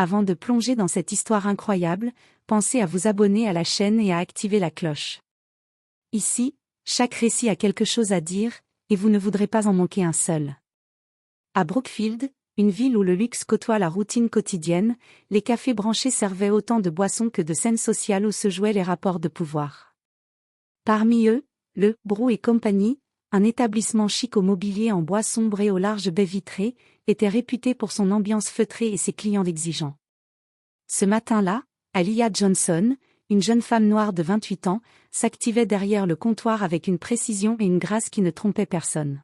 Avant de plonger dans cette histoire incroyable, pensez à vous abonner à la chaîne et à activer la cloche. Ici, chaque récit a quelque chose à dire, et vous ne voudrez pas en manquer un seul. À Brookfield, une ville où le luxe côtoie la routine quotidienne, les cafés branchés servaient autant de boissons que de scènes sociales où se jouaient les rapports de pouvoir. Parmi eux, le Brew & Company, un établissement chic au mobilier en bois sombre et aux larges baies vitrées, était réputé pour son ambiance feutrée et ses clients exigeants. Ce matin-là, Aliyah Johnson, une jeune femme noire de 28 ans, s'activait derrière le comptoir avec une précision et une grâce qui ne trompaient personne.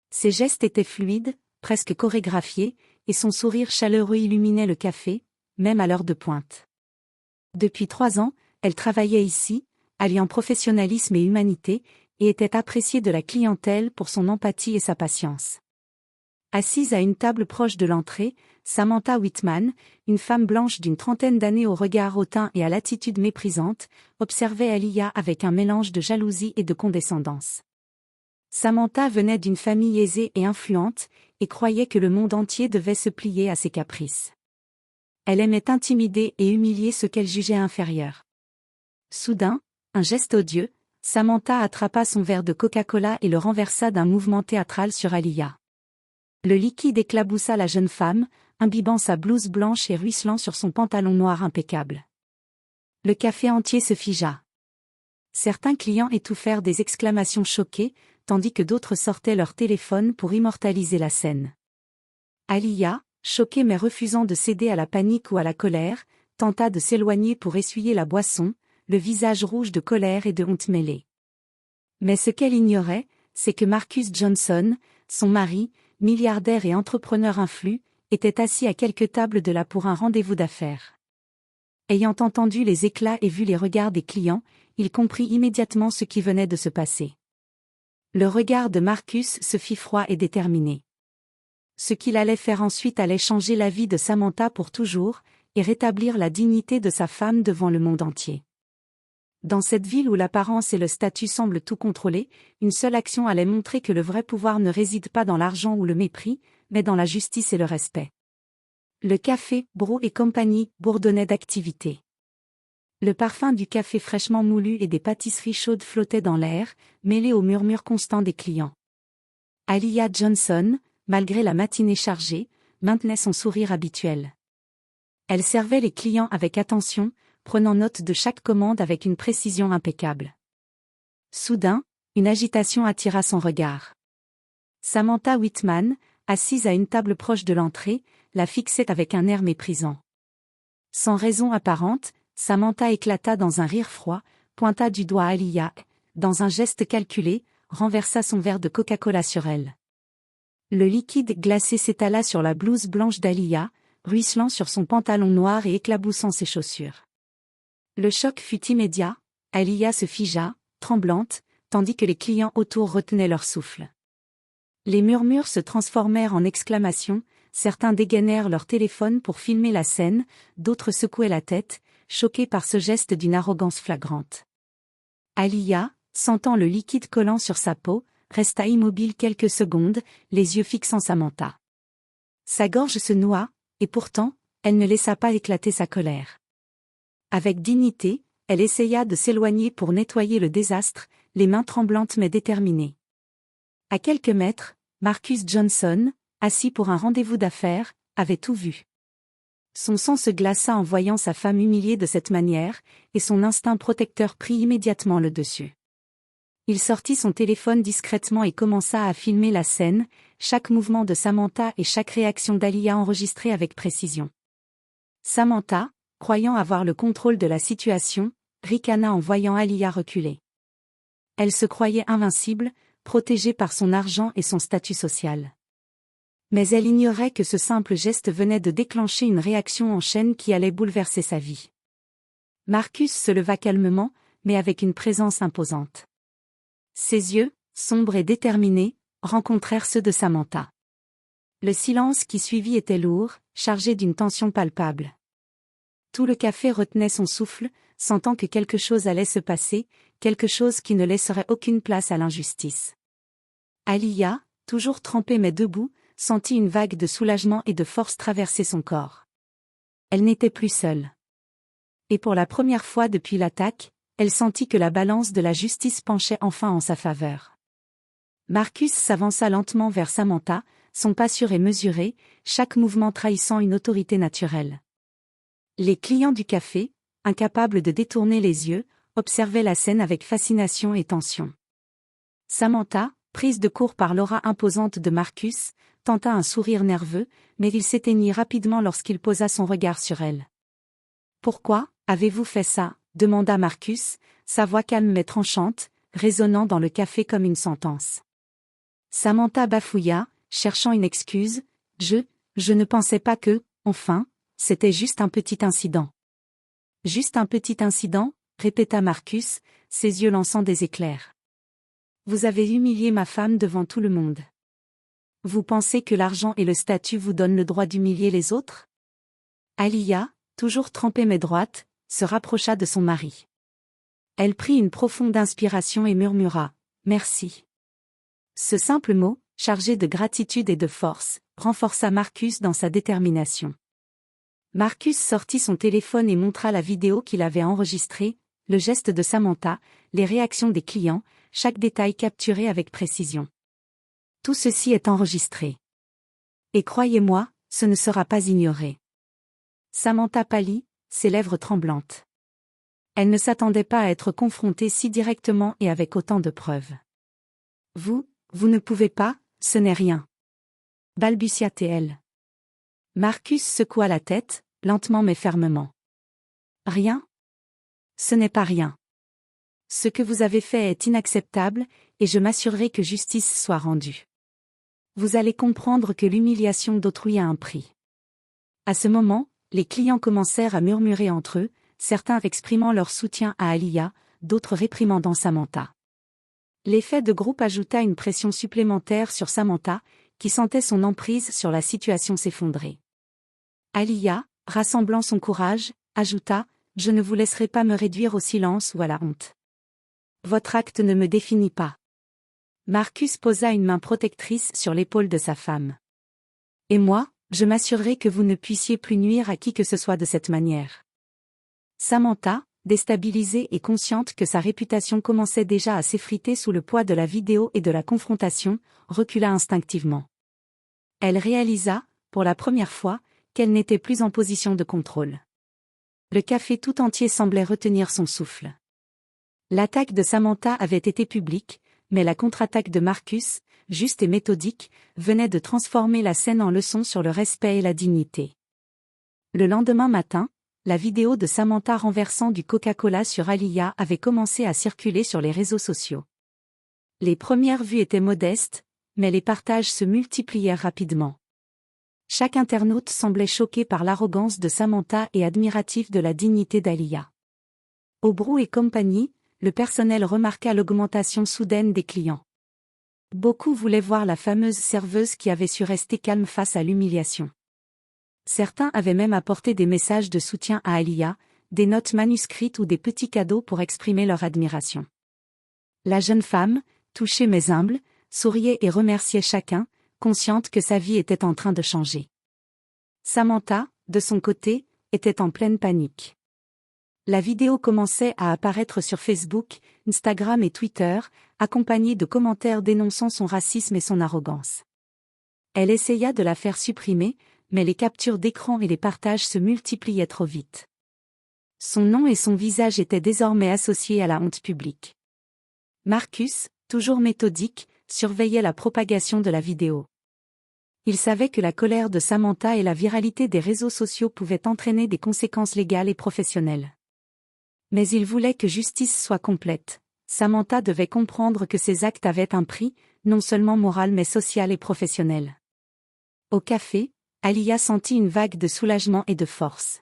Ses gestes étaient fluides, presque chorégraphiés, et son sourire chaleureux illuminait le café, même à l'heure de pointe. Depuis 3 ans, elle travaillait ici, alliant professionnalisme et humanité, et était appréciée de la clientèle pour son empathie et sa patience. Assise à une table proche de l'entrée, Samantha Whitman, une femme blanche d'une trentaine d'années au regard hautain et à l'attitude méprisante, observait Aliyah avec un mélange de jalousie et de condescendance. Samantha venait d'une famille aisée et influente, et croyait que le monde entier devait se plier à ses caprices. Elle aimait intimider et humilier ceux qu'elle jugeait inférieurs. Soudain, un geste odieux, Samantha attrapa son verre de Coca-Cola et le renversa d'un mouvement théâtral sur Aliyah. Le liquide éclaboussa la jeune femme, imbibant sa blouse blanche et ruisselant sur son pantalon noir impeccable. Le café entier se figea. Certains clients étouffèrent des exclamations choquées, tandis que d'autres sortaient leur téléphone pour immortaliser la scène. Aliyah, choquée mais refusant de céder à la panique ou à la colère, tenta de s'éloigner pour essuyer la boisson, le visage rouge de colère et de honte mêlée. Mais ce qu'elle ignorait, c'est que Marcus Johnson, son mari, milliardaire et entrepreneur influent, était assis à quelques tables de là pour un rendez-vous d'affaires. Ayant entendu les éclats et vu les regards des clients, il comprit immédiatement ce qui venait de se passer. Le regard de Marcus se fit froid et déterminé. Ce qu'il allait faire ensuite allait changer la vie de Samantha pour toujours, et rétablir la dignité de sa femme devant le monde entier. Dans cette ville où l'apparence et le statut semblent tout contrôler, une seule action allait montrer que le vrai pouvoir ne réside pas dans l'argent ou le mépris, mais dans la justice et le respect. Le café Brew & Company bourdonnait d'activité. Le parfum du café fraîchement moulu et des pâtisseries chaudes flottait dans l'air, mêlé au murmure constant des clients. Aliyah Johnson, malgré la matinée chargée, maintenait son sourire habituel. Elle servait les clients avec attention, prenant note de chaque commande avec une précision impeccable. Soudain, une agitation attira son regard. Samantha Whitman, assise à une table proche de l'entrée, la fixait avec un air méprisant. Sans raison apparente, Samantha éclata dans un rire froid, pointa du doigt Aliyah, dans un geste calculé, renversa son verre de Coca-Cola sur elle. Le liquide glacé s'étala sur la blouse blanche d'Aliyah, ruisselant sur son pantalon noir et éclaboussant ses chaussures. Le choc fut immédiat, Aliyah se figea, tremblante, tandis que les clients autour retenaient leur souffle. Les murmures se transformèrent en exclamations, certains dégainèrent leur téléphone pour filmer la scène, d'autres secouaient la tête, choqués par ce geste d'une arrogance flagrante. Aliyah, sentant le liquide collant sur sa peau, resta immobile quelques secondes, les yeux fixant Samantha. Sa gorge se noua, et pourtant, elle ne laissa pas éclater sa colère. Avec dignité, elle essaya de s'éloigner pour nettoyer le désastre, les mains tremblantes mais déterminées. À quelques mètres, Marcus Johnson, assis pour un rendez-vous d'affaires, avait tout vu. Son sang se glaça en voyant sa femme humiliée de cette manière, et son instinct protecteur prit immédiatement le dessus. Il sortit son téléphone discrètement et commença à filmer la scène, chaque mouvement de Samantha et chaque réaction d'Aliyah enregistrée avec précision. Samantha, croyant avoir le contrôle de la situation, ricana en voyant Aliyah reculer. Elle se croyait invincible, protégée par son argent et son statut social. Mais elle ignorait que ce simple geste venait de déclencher une réaction en chaîne qui allait bouleverser sa vie. Marcus se leva calmement, mais avec une présence imposante. Ses yeux, sombres et déterminés, rencontrèrent ceux de Samantha. Le silence qui suivit était lourd, chargé d'une tension palpable. Tout le café retenait son souffle, sentant que quelque chose allait se passer, quelque chose qui ne laisserait aucune place à l'injustice. Aliyah, toujours trempée mais debout, sentit une vague de soulagement et de force traverser son corps. Elle n'était plus seule. Et pour la première fois depuis l'attaque, elle sentit que la balance de la justice penchait enfin en sa faveur. Marcus s'avança lentement vers Samantha, son pas sûr et mesuré, chaque mouvement trahissant une autorité naturelle. Les clients du café, incapables de détourner les yeux, observaient la scène avec fascination et tension. Samantha, prise de court par l'aura imposante de Marcus, tenta un sourire nerveux, mais il s'éteignit rapidement lorsqu'il posa son regard sur elle. « Pourquoi avez-vous fait ça ?» demanda Marcus, sa voix calme mais tranchante, résonnant dans le café comme une sentence. Samantha bafouilla, cherchant une excuse. « Je ne pensais pas que, enfin, c'était juste un petit incident. » « Juste un petit incident ?» répéta Marcus, ses yeux lançant des éclairs. « Vous avez humilié ma femme devant tout le monde. Vous pensez que l'argent et le statut vous donnent le droit d'humilier les autres ?» Alia, toujours trempée mais droite, se rapprocha de son mari. Elle prit une profonde inspiration et murmura « Merci ». Ce simple mot, chargé de gratitude et de force, renforça Marcus dans sa détermination. Marcus sortit son téléphone et montra la vidéo qu'il avait enregistrée, le geste de Samantha, les réactions des clients, chaque détail capturé avec précision. Tout ceci est enregistré. Et croyez-moi, ce ne sera pas ignoré. Samantha pâlit, ses lèvres tremblantes. Elle ne s'attendait pas à être confrontée si directement et avec autant de preuves. Vous ne pouvez pas, ce n'est rien. Balbutia-t-elle. Marcus secoua la tête, lentement mais fermement. Rien ? Ce n'est pas rien. Ce que vous avez fait est inacceptable, et je m'assurerai que justice soit rendue. Vous allez comprendre que l'humiliation d'autrui a un prix. À ce moment, les clients commencèrent à murmurer entre eux, certains exprimant leur soutien à Alia, d'autres réprimandant Samantha. L'effet de groupe ajouta une pression supplémentaire sur Samantha, qui sentait son emprise sur la situation s'effondrer. Alia, rassemblant son courage, ajouta « Je ne vous laisserai pas me réduire au silence ou à la honte. Votre acte ne me définit pas. » Marcus posa une main protectrice sur l'épaule de sa femme. « Et moi, je m'assurerai que vous ne puissiez plus nuire à qui que ce soit de cette manière. » Samantha, déstabilisée et consciente que sa réputation commençait déjà à s'effriter sous le poids de la vidéo et de la confrontation, recula instinctivement. Elle réalisa, pour la première fois, qu'elle n'était plus en position de contrôle. Le café tout entier semblait retenir son souffle. L'attaque de Samantha avait été publique, mais la contre-attaque de Marcus, juste et méthodique, venait de transformer la scène en leçon sur le respect et la dignité. Le lendemain matin, la vidéo de Samantha renversant du Coca-Cola sur Alia avait commencé à circuler sur les réseaux sociaux. Les premières vues étaient modestes, mais les partages se multiplièrent rapidement. Chaque internaute semblait choqué par l'arrogance de Samantha et admiratif de la dignité d'Alia. Au Brou et compagnie, le personnel remarqua l'augmentation soudaine des clients. Beaucoup voulaient voir la fameuse serveuse qui avait su rester calme face à l'humiliation. Certains avaient même apporté des messages de soutien à Alia, des notes manuscrites ou des petits cadeaux pour exprimer leur admiration. La jeune femme, touchée mais humble, souriait et remerciait chacun, consciente que sa vie était en train de changer. Samantha, de son côté, était en pleine panique. La vidéo commençait à apparaître sur Facebook, Instagram et Twitter, accompagnée de commentaires dénonçant son racisme et son arrogance. Elle essaya de la faire supprimer, mais les captures d'écran et les partages se multipliaient trop vite. Son nom et son visage étaient désormais associés à la honte publique. Marcus, toujours méthodique, surveillait la propagation de la vidéo. Il savait que la colère de Samantha et la viralité des réseaux sociaux pouvaient entraîner des conséquences légales et professionnelles. Mais il voulait que justice soit complète. Samantha devait comprendre que ses actes avaient un prix, non seulement moral mais social et professionnel. Au café, Alia sentit une vague de soulagement et de force.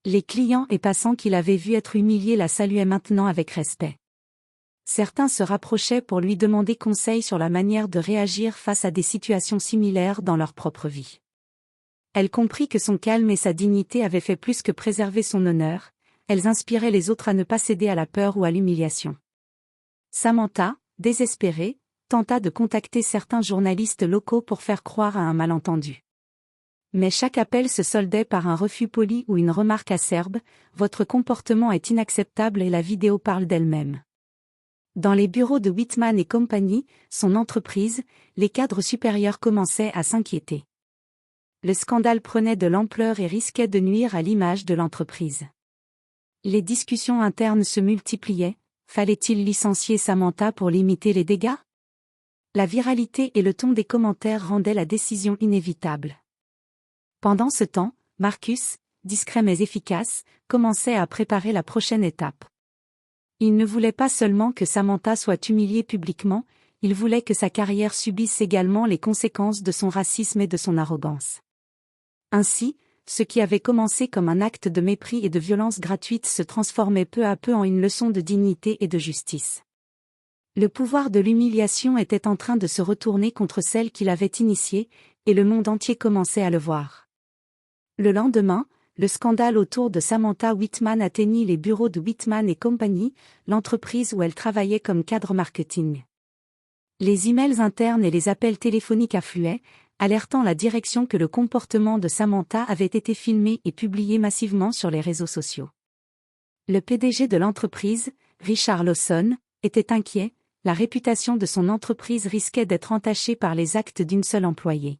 Les clients et passants qui l'avaient vue être humiliée la saluaient maintenant avec respect. Certains se rapprochaient pour lui demander conseil sur la manière de réagir face à des situations similaires dans leur propre vie. Elle comprit que son calme et sa dignité avaient fait plus que préserver son honneur, elles inspiraient les autres à ne pas céder à la peur ou à l'humiliation. Samantha, désespérée, tenta de contacter certains journalistes locaux pour faire croire à un malentendu. Mais chaque appel se soldait par un refus poli ou une remarque acerbe, votre comportement est inacceptable et la vidéo parle d'elle-même. Dans les bureaux de Whitman & Company, son entreprise, les cadres supérieurs commençaient à s'inquiéter. Le scandale prenait de l'ampleur et risquait de nuire à l'image de l'entreprise. Les discussions internes se multipliaient, fallait-il licencier Samantha pour limiter les dégâts? La viralité et le ton des commentaires rendaient la décision inévitable. Pendant ce temps, Marcus, discret mais efficace, commençait à préparer la prochaine étape. Il ne voulait pas seulement que Samantha soit humiliée publiquement, il voulait que sa carrière subisse également les conséquences de son racisme et de son arrogance. Ainsi, ce qui avait commencé comme un acte de mépris et de violence gratuite se transformait peu à peu en une leçon de dignité et de justice. Le pouvoir de l'humiliation était en train de se retourner contre celle qui l'avait initiée, et le monde entier commençait à le voir. Le lendemain, le scandale autour de Samantha Whitman atteignit les bureaux de Whitman & Company, l'entreprise où elle travaillait comme cadre marketing. Les emails internes et les appels téléphoniques affluaient, alertant la direction que le comportement de Samantha avait été filmé et publié massivement sur les réseaux sociaux. Le PDG de l'entreprise, Richard Lawson, était inquiet, la réputation de son entreprise risquait d'être entachée par les actes d'une seule employée.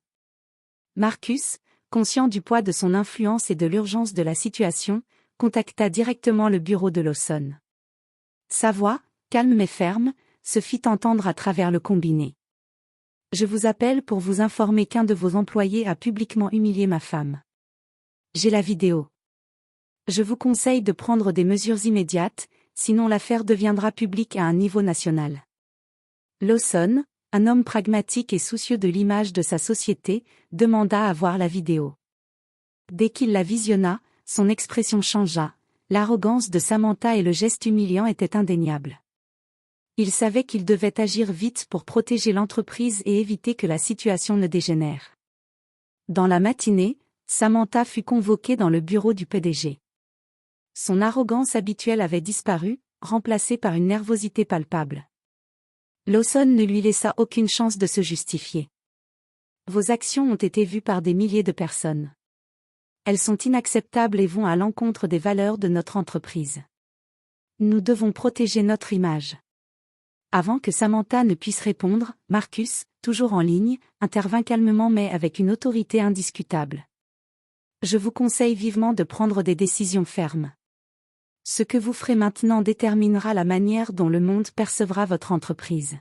Marcus, conscient du poids de son influence et de l'urgence de la situation, contacta directement le bureau de Lawson. Sa voix, calme mais ferme, se fit entendre à travers le combiné. « Je vous appelle pour vous informer qu'un de vos employés a publiquement humilié ma femme. J'ai la vidéo. Je vous conseille de prendre des mesures immédiates, sinon l'affaire deviendra publique à un niveau national. » Lawson, un homme pragmatique et soucieux de l'image de sa société, demanda à voir la vidéo. Dès qu'il la visionna, son expression changea, l'arrogance de Samantha et le geste humiliant étaient indéniables. Il savait qu'il devait agir vite pour protéger l'entreprise et éviter que la situation ne dégénère. Dans la matinée, Samantha fut convoquée dans le bureau du PDG. Son arrogance habituelle avait disparu, remplacée par une nervosité palpable. Lawson ne lui laissa aucune chance de se justifier. Vos actions ont été vues par des milliers de personnes. Elles sont inacceptables et vont à l'encontre des valeurs de notre entreprise. Nous devons protéger notre image. Avant que Samantha ne puisse répondre, Marcus, toujours en ligne, intervint calmement mais avec une autorité indiscutable. Je vous conseille vivement de prendre des décisions fermes. Ce que vous ferez maintenant déterminera la manière dont le monde percevra votre entreprise.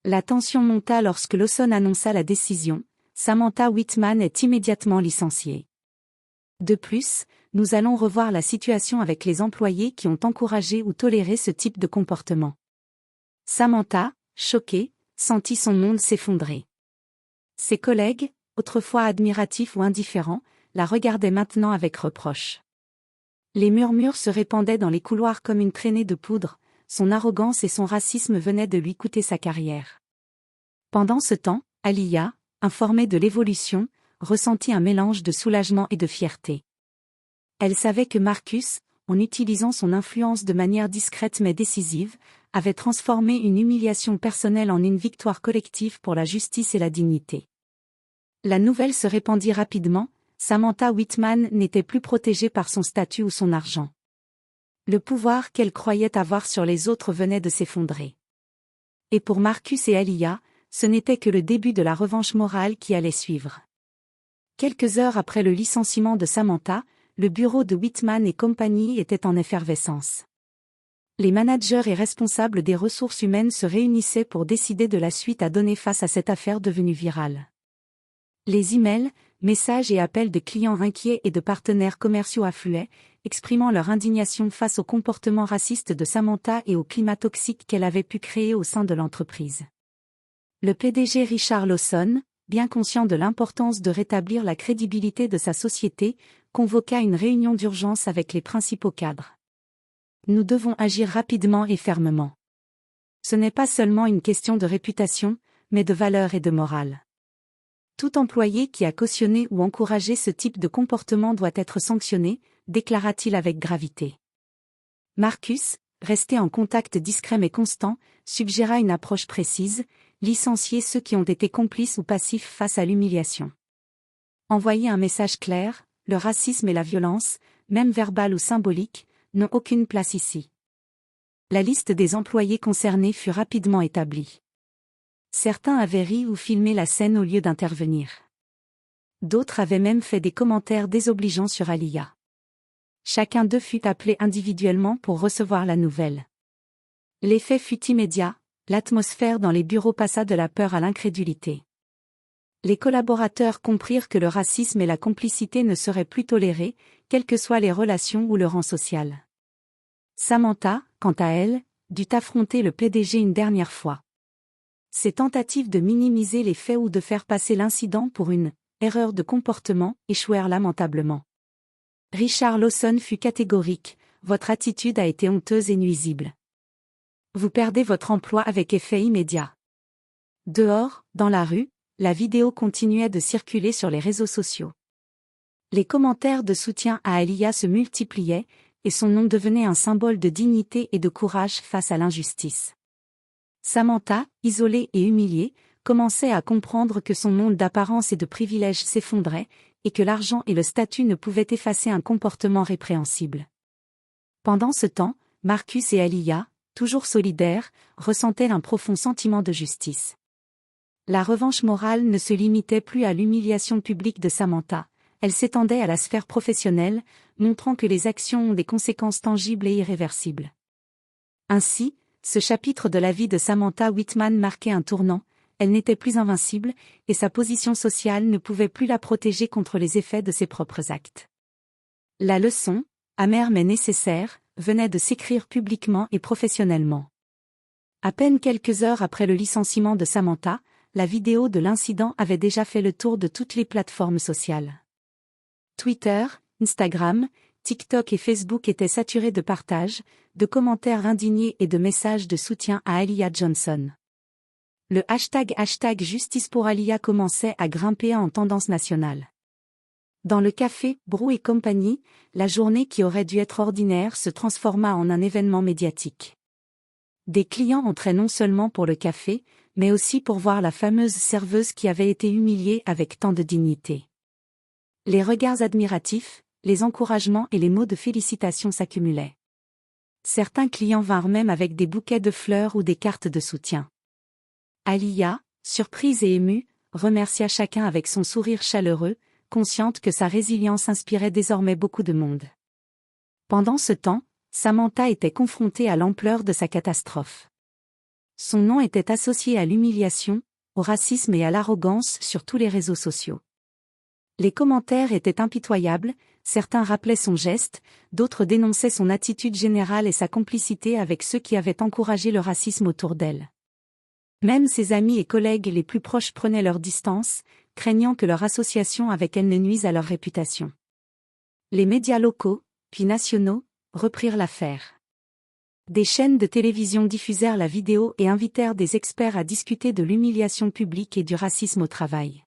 La tension monta lorsque Lawson annonça la décision, Samantha Whitman est immédiatement licenciée. De plus, nous allons revoir la situation avec les employés qui ont encouragé ou toléré ce type de comportement. Samantha, choquée, sentit son monde s'effondrer. Ses collègues, autrefois admiratifs ou indifférents, la regardaient maintenant avec reproche. Les murmures se répandaient dans les couloirs comme une traînée de poudre, son arrogance et son racisme venaient de lui coûter sa carrière. Pendant ce temps, Aliyah, informée de l'évolution, ressentit un mélange de soulagement et de fierté. Elle savait que Marcus, en utilisant son influence de manière discrète mais décisive, avait transformé une humiliation personnelle en une victoire collective pour la justice et la dignité. La nouvelle se répandit rapidement, Samantha Whitman n'était plus protégée par son statut ou son argent. Le pouvoir qu'elle croyait avoir sur les autres venait de s'effondrer. Et pour Marcus et Aliyah, ce n'était que le début de la revanche morale qui allait suivre. Quelques heures après le licenciement de Samantha, le bureau de Whitman & Company était en effervescence. Les managers et responsables des ressources humaines se réunissaient pour décider de la suite à donner face à cette affaire devenue virale. Les emails, messages et appels de clients inquiets et de partenaires commerciaux affluaient, exprimant leur indignation face au comportement raciste de Samantha et au climat toxique qu'elle avait pu créer au sein de l'entreprise. Le PDG Richard Lawson, bien conscient de l'importance de rétablir la crédibilité de sa société, convoqua une réunion d'urgence avec les principaux cadres. Nous devons agir rapidement et fermement. Ce n'est pas seulement une question de réputation, mais de valeur et de morale. Tout employé qui a cautionné ou encouragé ce type de comportement doit être sanctionné, déclara-t-il avec gravité. Marcus, resté en contact discret mais constant, suggéra une approche précise, licencier ceux qui ont été complices ou passifs face à l'humiliation. Envoyer un message clair, le racisme et la violence, même verbale ou symbolique, n'ont aucune place ici. La liste des employés concernés fut rapidement établie. Certains avaient ri ou filmé la scène au lieu d'intervenir. D'autres avaient même fait des commentaires désobligeants sur Aaliyah. Chacun d'eux fut appelé individuellement pour recevoir la nouvelle. L'effet fut immédiat, l'atmosphère dans les bureaux passa de la peur à l'incrédulité. Les collaborateurs comprirent que le racisme et la complicité ne seraient plus tolérés, quelles que soient les relations ou le rang social. Samantha, quant à elle, dut affronter le PDG une dernière fois. Ses tentatives de minimiser les faits ou de faire passer l'incident pour une « erreur de comportement » échouèrent lamentablement. Richard Lawson fut catégorique, « Votre attitude a été honteuse et nuisible. Vous perdez votre emploi avec effet immédiat. » Dehors, dans la rue, la vidéo continuait de circuler sur les réseaux sociaux. Les commentaires de soutien à Aaliyah se multipliaient, et son nom devenait un symbole de dignité et de courage face à l'injustice. Samantha, isolée et humiliée, commençait à comprendre que son monde d'apparence et de privilèges s'effondrait, et que l'argent et le statut ne pouvaient effacer un comportement répréhensible. Pendant ce temps, Marcus et Aaliyah, toujours solidaires, ressentaient un profond sentiment de justice. La revanche morale ne se limitait plus à l'humiliation publique de Samantha, elle s'étendait à la sphère professionnelle, montrant que les actions ont des conséquences tangibles et irréversibles. Ainsi, ce chapitre de la vie de Samantha Whitman marquait un tournant, elle n'était plus invincible, et sa position sociale ne pouvait plus la protéger contre les effets de ses propres actes. La leçon, amère mais nécessaire, venait de s'écrire publiquement et professionnellement. À peine quelques heures après le licenciement de Samantha, la vidéo de l'incident avait déjà fait le tour de toutes les plateformes sociales. Twitter, Instagram, TikTok et Facebook étaient saturés de partages, de commentaires indignés et de messages de soutien à Aaliyah Johnson. Le hashtag Justice pour Aaliyah commençait à grimper en tendance nationale. Dans le café Brou et compagnie, la journée qui aurait dû être ordinaire se transforma en un événement médiatique. Des clients entraient non seulement pour le café, mais aussi pour voir la fameuse serveuse qui avait été humiliée avec tant de dignité. Les regards admiratifs, les encouragements et les mots de félicitations s'accumulaient. Certains clients vinrent même avec des bouquets de fleurs ou des cartes de soutien. Aaliyah, surprise et émue, remercia chacun avec son sourire chaleureux, consciente que sa résilience inspirait désormais beaucoup de monde. Pendant ce temps, Samantha était confrontée à l'ampleur de sa catastrophe. Son nom était associé à l'humiliation, au racisme et à l'arrogance sur tous les réseaux sociaux. Les commentaires étaient impitoyables, certains rappelaient son geste, d'autres dénonçaient son attitude générale et sa complicité avec ceux qui avaient encouragé le racisme autour d'elle. Même ses amis et collègues les plus proches prenaient leur distance, craignant que leur association avec elle ne nuise à leur réputation. Les médias locaux, puis nationaux, reprirent l'affaire. Des chaînes de télévision diffusèrent la vidéo et invitèrent des experts à discuter de l'humiliation publique et du racisme au travail.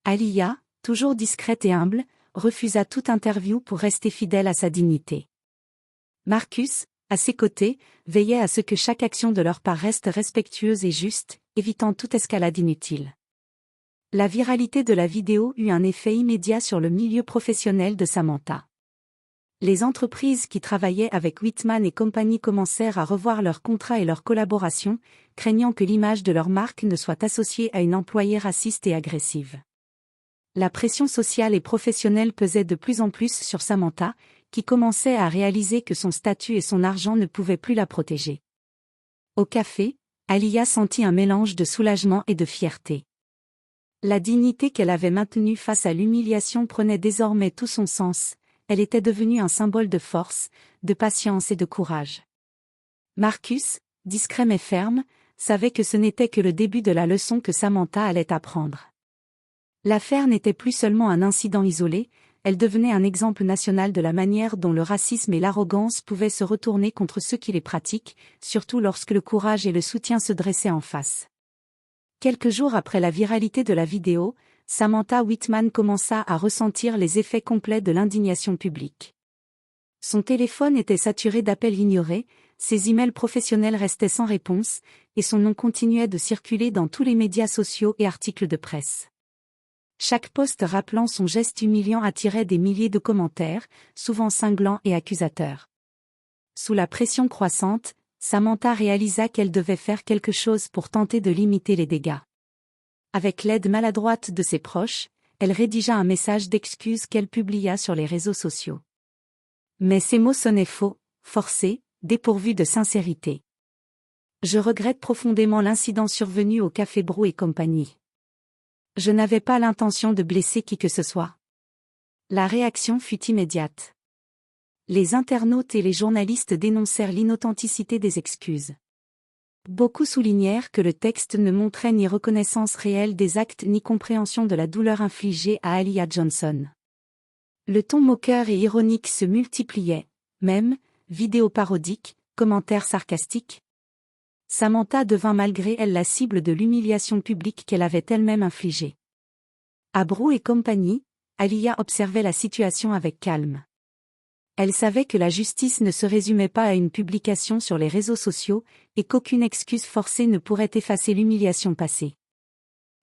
Aaliyah, toujours discrète et humble, refusa toute interview pour rester fidèle à sa dignité. Marcus, à ses côtés, veillait à ce que chaque action de leur part reste respectueuse et juste, évitant toute escalade inutile. La viralité de la vidéo eut un effet immédiat sur le milieu professionnel de Samantha. Les entreprises qui travaillaient avec Whitman et compagnie commencèrent à revoir leurs contrats et leurs collaborations, craignant que l'image de leur marque ne soit associée à une employée raciste et agressive. La pression sociale et professionnelle pesait de plus en plus sur Samantha, qui commençait à réaliser que son statut et son argent ne pouvaient plus la protéger. Au café, Aaliyah sentit un mélange de soulagement et de fierté. La dignité qu'elle avait maintenue face à l'humiliation prenait désormais tout son sens, elle était devenue un symbole de force, de patience et de courage. Marcus, discret mais ferme, savait que ce n'était que le début de la leçon que Samantha allait apprendre. L'affaire n'était plus seulement un incident isolé, elle devenait un exemple national de la manière dont le racisme et l'arrogance pouvaient se retourner contre ceux qui les pratiquent, surtout lorsque le courage et le soutien se dressaient en face. Quelques jours après la viralité de la vidéo, Samantha Whitman commença à ressentir les effets complets de l'indignation publique. Son téléphone était saturé d'appels ignorés, ses emails professionnels restaient sans réponse, et son nom continuait de circuler dans tous les médias sociaux et articles de presse. Chaque post rappelant son geste humiliant attirait des milliers de commentaires, souvent cinglants et accusateurs. Sous la pression croissante, Samantha réalisa qu'elle devait faire quelque chose pour tenter de limiter les dégâts. Avec l'aide maladroite de ses proches, elle rédigea un message d'excuse qu'elle publia sur les réseaux sociaux. Mais ces mots sonnaient faux, forcés, dépourvus de sincérité. Je regrette profondément l'incident survenu au Café Brou et compagnie. Je n'avais pas l'intention de blesser qui que ce soit. La réaction fut immédiate. Les internautes et les journalistes dénoncèrent l'inauthenticité des excuses. Beaucoup soulignèrent que le texte ne montrait ni reconnaissance réelle des actes ni compréhension de la douleur infligée à Aaliyah Johnson. Le ton moqueur et ironique se multipliait, même, vidéos parodiques, commentaires sarcastiques. Samantha devint malgré elle la cible de l'humiliation publique qu'elle avait elle-même infligée. À Brou et compagnie, Aaliyah observait la situation avec calme. Elle savait que la justice ne se résumait pas à une publication sur les réseaux sociaux et qu'aucune excuse forcée ne pourrait effacer l'humiliation passée.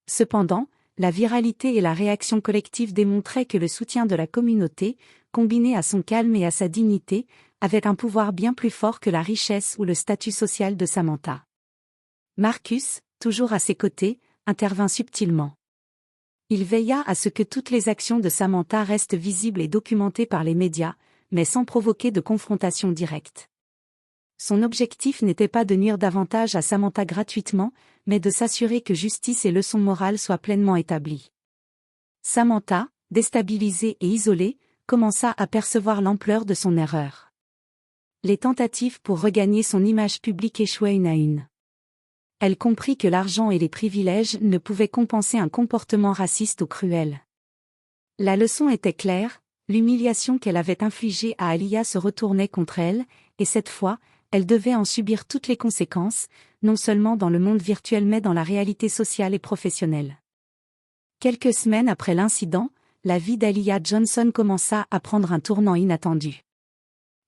Cependant, la viralité et la réaction collective démontraient que le soutien de la communauté, combiné à son calme et à sa dignité, avait un pouvoir bien plus fort que la richesse ou le statut social de Samantha. Marcus, toujours à ses côtés, intervint subtilement. Il veilla à ce que toutes les actions de Samantha restent visibles et documentées par les médias, mais sans provoquer de confrontation directe. Son objectif n'était pas de nuire davantage à Samantha gratuitement, mais de s'assurer que justice et leçons morales soient pleinement établies. Samantha, déstabilisée et isolée, commença à percevoir l'ampleur de son erreur. Les tentatives pour regagner son image publique échouaient une à une. Elle comprit que l'argent et les privilèges ne pouvaient compenser un comportement raciste ou cruel. La leçon était claire. L'humiliation qu'elle avait infligée à Aaliyah se retournait contre elle, et cette fois, elle devait en subir toutes les conséquences, non seulement dans le monde virtuel mais dans la réalité sociale et professionnelle. Quelques semaines après l'incident, la vie d'Aaliyah Johnson commença à prendre un tournant inattendu.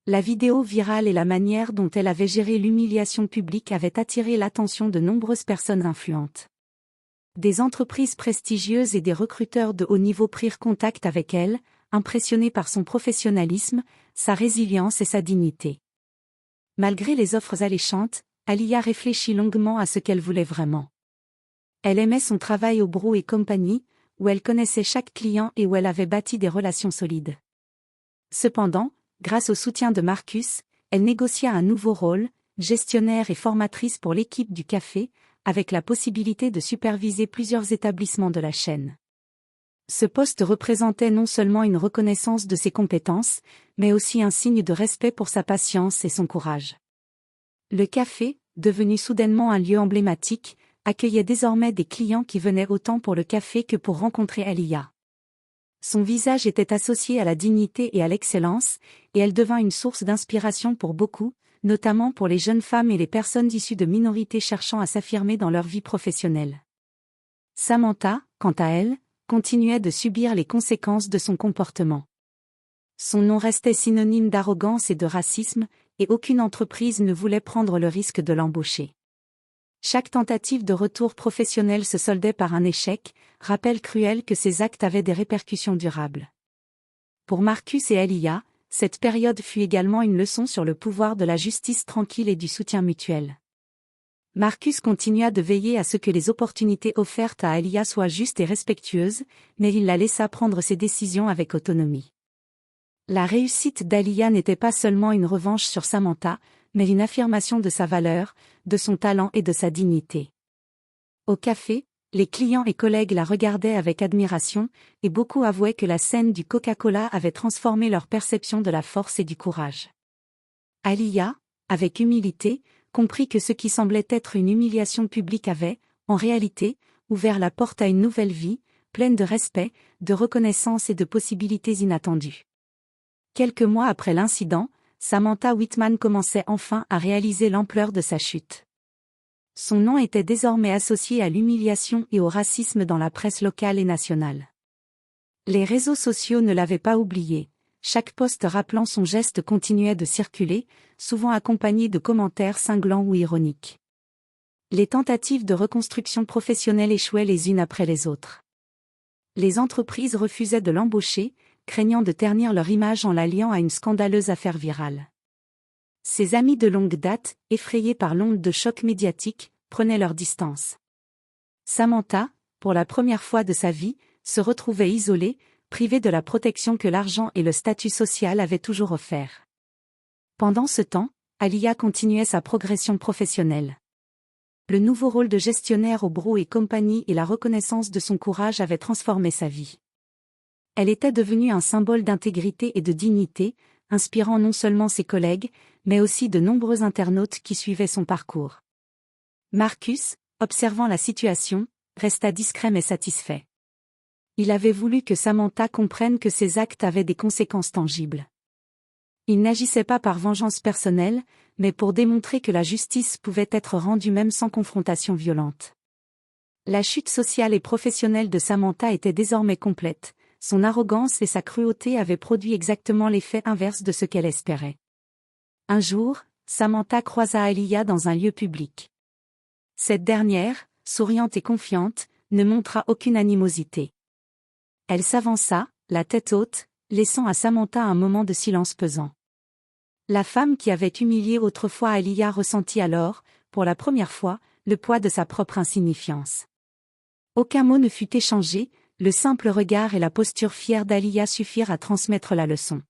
La vidéo virale et la manière dont elle avait géré l'humiliation publique avaient attiré l'attention de nombreuses personnes influentes. Des entreprises prestigieuses et des recruteurs de haut niveau prirent contact avec elle, impressionnés par son professionnalisme, sa résilience et sa dignité. Malgré les offres alléchantes, Aaliyah réfléchit longuement à ce qu'elle voulait vraiment. Elle aimait son travail au Brou et compagnie, où elle connaissait chaque client et où elle avait bâti des relations solides. Cependant, grâce au soutien de Marcus, elle négocia un nouveau rôle, gestionnaire et formatrice pour l'équipe du café, avec la possibilité de superviser plusieurs établissements de la chaîne. Ce poste représentait non seulement une reconnaissance de ses compétences, mais aussi un signe de respect pour sa patience et son courage. Le café, devenu soudainement un lieu emblématique, accueillait désormais des clients qui venaient autant pour le café que pour rencontrer Aaliyah. Son visage était associé à la dignité et à l'excellence, et elle devint une source d'inspiration pour beaucoup, notamment pour les jeunes femmes et les personnes issues de minorités cherchant à s'affirmer dans leur vie professionnelle. Samantha, quant à elle, continuait de subir les conséquences de son comportement. Son nom restait synonyme d'arrogance et de racisme, et aucune entreprise ne voulait prendre le risque de l'embaucher. Chaque tentative de retour professionnel se soldait par un échec, rappel cruel que ces actes avaient des répercussions durables. Pour Marcus et Aaliyah, cette période fut également une leçon sur le pouvoir de la justice tranquille et du soutien mutuel. Marcus continua de veiller à ce que les opportunités offertes à Aaliyah soient justes et respectueuses, mais il la laissa prendre ses décisions avec autonomie. La réussite d'Aaliyah n'était pas seulement une revanche sur Samantha, mais une affirmation de sa valeur, de son talent et de sa dignité. Au café, les clients et collègues la regardaient avec admiration, et beaucoup avouaient que la scène du Coca-Cola avait transformé leur perception de la force et du courage. Aaliyah, avec humilité, comprit que ce qui semblait être une humiliation publique avait, en réalité, ouvert la porte à une nouvelle vie, pleine de respect, de reconnaissance et de possibilités inattendues. Quelques mois après l'incident, Samantha Whitman commençait enfin à réaliser l'ampleur de sa chute. Son nom était désormais associé à l'humiliation et au racisme dans la presse locale et nationale. Les réseaux sociaux ne l'avaient pas oublié. Chaque post rappelant son geste continuait de circuler, souvent accompagné de commentaires cinglants ou ironiques. Les tentatives de reconstruction professionnelle échouaient les unes après les autres. Les entreprises refusaient de l'embaucher, craignant de ternir leur image en la liant à une scandaleuse affaire virale. Ses amis de longue date, effrayés par l'onde de choc médiatique, prenaient leur distance. Samantha, pour la première fois de sa vie, se retrouvait isolée, privée de la protection que l'argent et le statut social avaient toujours offert. Pendant ce temps, Aaliyah continuait sa progression professionnelle. Le nouveau rôle de gestionnaire au Brou et Company et la reconnaissance de son courage avaient transformé sa vie. Elle était devenue un symbole d'intégrité et de dignité, inspirant non seulement ses collègues, mais aussi de nombreux internautes qui suivaient son parcours. Marcus, observant la situation, resta discret mais satisfait. Il avait voulu que Samantha comprenne que ses actes avaient des conséquences tangibles. Il n'agissait pas par vengeance personnelle, mais pour démontrer que la justice pouvait être rendue même sans confrontation violente. La chute sociale et professionnelle de Samantha était désormais complète, son arrogance et sa cruauté avaient produit exactement l'effet inverse de ce qu'elle espérait. Un jour, Samantha croisa Aaliyah dans un lieu public. Cette dernière, souriante et confiante, ne montra aucune animosité. Elle s'avança, la tête haute, laissant à Samantha un moment de silence pesant. La femme qui avait humilié autrefois Aaliyah ressentit alors, pour la première fois, le poids de sa propre insignifiance. Aucun mot ne fut échangé, le simple regard et la posture fière d'Aaliyah suffirent à transmettre la leçon.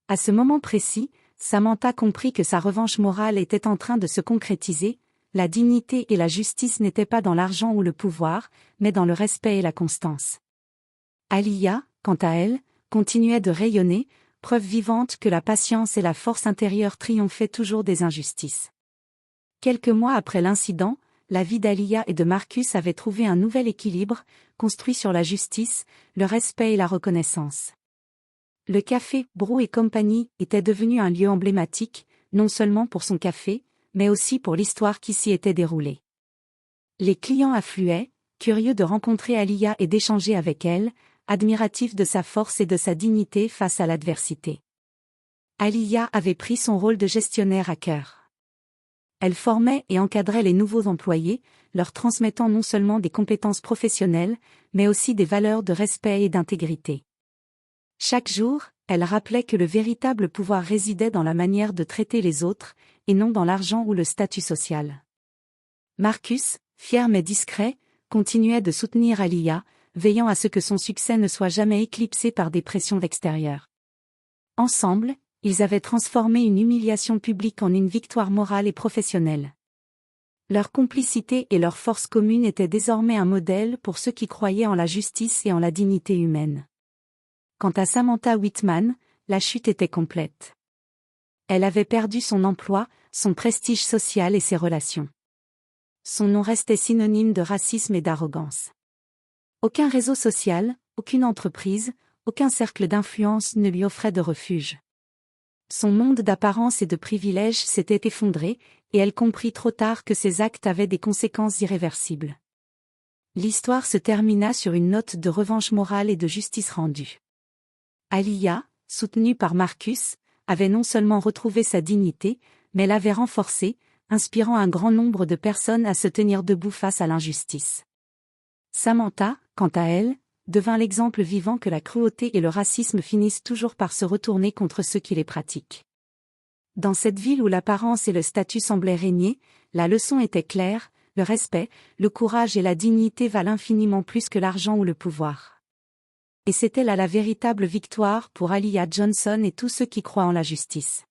À ce moment précis, Samantha comprit que sa revanche morale était en train de se concrétiser, la dignité et la justice n'étaient pas dans l'argent ou le pouvoir, mais dans le respect et la constance. Aaliyah, quant à elle, continuait de rayonner, preuve vivante que la patience et la force intérieure triomphaient toujours des injustices. Quelques mois après l'incident, la vie d'Aaliyah et de Marcus avait trouvé un nouvel équilibre, construit sur la justice, le respect et la reconnaissance. Le café Brou et Company était devenu un lieu emblématique, non seulement pour son café, mais aussi pour l'histoire qui s'y était déroulée. Les clients affluaient, curieux de rencontrer Aaliyah et d'échanger avec elle, admiratifs de sa force et de sa dignité face à l'adversité. Aaliyah avait pris son rôle de gestionnaire à cœur. Elle formait et encadrait les nouveaux employés, leur transmettant non seulement des compétences professionnelles, mais aussi des valeurs de respect et d'intégrité. Chaque jour, elle rappelait que le véritable pouvoir résidait dans la manière de traiter les autres, et non dans l'argent ou le statut social. Marcus, fier mais discret, continuait de soutenir Aaliyah, veillant à ce que son succès ne soit jamais éclipsé par des pressions extérieures. Ensemble, ils avaient transformé une humiliation publique en une victoire morale et professionnelle. Leur complicité et leur force commune étaient désormais un modèle pour ceux qui croyaient en la justice et en la dignité humaine. Quant à Samantha Whitman, la chute était complète. Elle avait perdu son emploi, son prestige social et ses relations. Son nom restait synonyme de racisme et d'arrogance. Aucun réseau social, aucune entreprise, aucun cercle d'influence ne lui offrait de refuge. Son monde d'apparence et de privilèges s'était effondré, et elle comprit trop tard que ses actes avaient des conséquences irréversibles. L'histoire se termina sur une note de revanche morale et de justice rendue. Aaliyah, soutenue par Marcus, avait non seulement retrouvé sa dignité, mais l'avait renforcée, inspirant un grand nombre de personnes à se tenir debout face à l'injustice. Samantha, quant à elle, devint l'exemple vivant que la cruauté et le racisme finissent toujours par se retourner contre ceux qui les pratiquent. Dans cette ville où l'apparence et le statut semblaient régner, la leçon était claire, le respect, le courage et la dignité valent infiniment plus que l'argent ou le pouvoir. Et c'était là la véritable victoire pour Aaliyah Johnson et tous ceux qui croient en la justice.